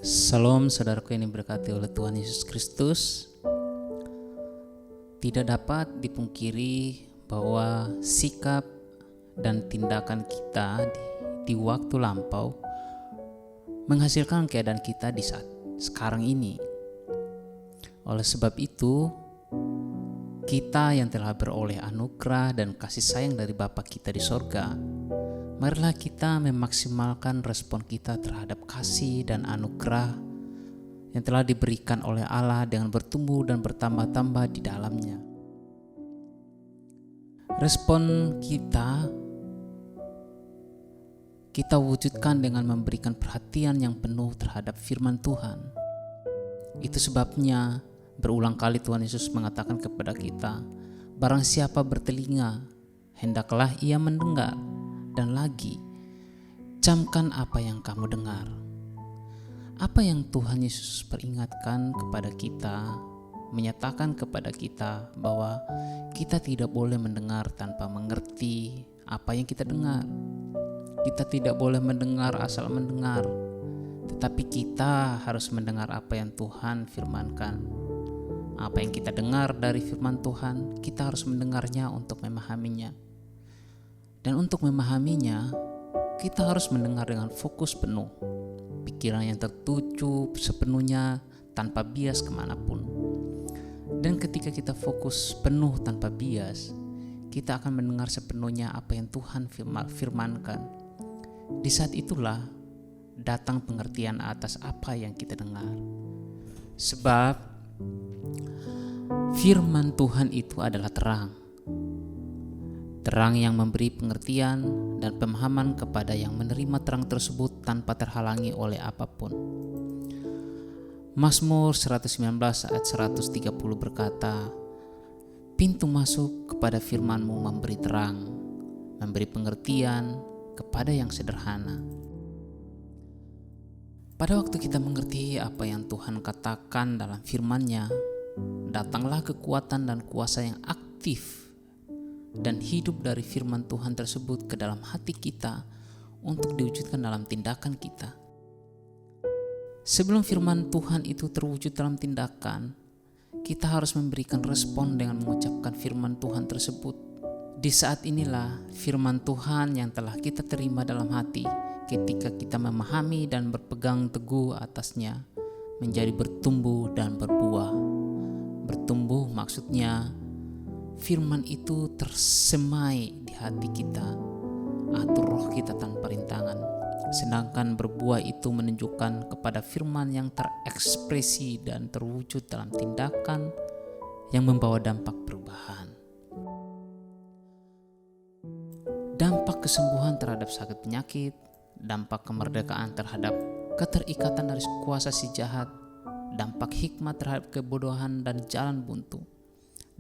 Salam saudaraku yang diberkati oleh Tuhan Yesus Kristus. Tidak dapat dipungkiri bahwa sikap dan tindakan kita di waktu lampau menghasilkan keadaan kita di saat sekarang ini. Oleh sebab itu, kita yang telah beroleh anugerah dan kasih sayang dari Bapa kita di sorga, marilah kita memaksimalkan respon kita terhadap kasih dan anugerah yang telah diberikan oleh Allah dengan bertumbuh dan bertambah-tambah di dalamnya. Respon kita wujudkan dengan memberikan perhatian yang penuh terhadap firman Tuhan. Itu sebabnya berulang kali Tuhan Yesus mengatakan kepada kita, barang siapa bertelinga, hendaklah ia mendengar. Dan lagi, camkan apa yang kamu dengar. Apa yang Tuhan Yesus peringatkan kepada kita, menyatakan kepada kita bahwa kita tidak boleh mendengar tanpa mengerti apa yang kita dengar. Kita tidak boleh mendengar asal mendengar, tetapi kita harus mendengar apa yang Tuhan firmankan. Apa yang kita dengar dari firman Tuhan, kita harus mendengarnya untuk memahaminya. Dan untuk memahaminya, kita harus mendengar dengan fokus penuh, pikiran yang tertuju sepenuhnya tanpa bias kemanapun. Dan ketika kita fokus penuh tanpa bias, kita akan mendengar sepenuhnya apa yang Tuhan firmankan. Di saat itulah datang pengertian atas apa yang kita dengar. Sebab firman Tuhan itu adalah terang. Terang yang memberi pengertian dan pemahaman kepada yang menerima terang tersebut tanpa terhalangi oleh apapun. Mazmur 119 ayat 130 berkata, pintu masuk kepada firman-Mu memberi terang, memberi pengertian kepada yang sederhana. Pada waktu kita mengerti apa yang Tuhan katakan dalam firman-Nya, datanglah kekuatan dan kuasa yang aktif dan hidup dari firman Tuhan tersebut ke dalam hati kita untuk diwujudkan dalam tindakan kita. Sebelum firman Tuhan itu terwujud dalam tindakan, kita harus memberikan respon dengan mengucapkan firman Tuhan tersebut. Di saat inilah firman Tuhan yang telah kita terima dalam hati, ketika kita memahami dan berpegang teguh atasnya, menjadi bertumbuh dan berbuah. Bertumbuh maksudnya firman itu tersemai di hati kita atau roh kita tanpa rintangan. Sedangkan berbuah itu menunjukkan kepada firman yang terekspresi dan terwujud dalam tindakan yang membawa dampak perubahan. Dampak kesembuhan terhadap sakit penyakit, dampak kemerdekaan terhadap keterikatan dari kuasa si jahat, dampak hikmat terhadap kebodohan dan jalan buntu,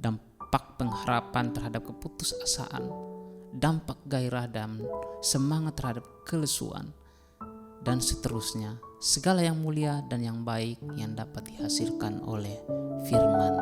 dampak pengharapan terhadap keputusasaan, dampak gairah dan semangat terhadap kelesuan, dan seterusnya. Segala yang mulia dan yang baik yang dapat dihasilkan oleh firman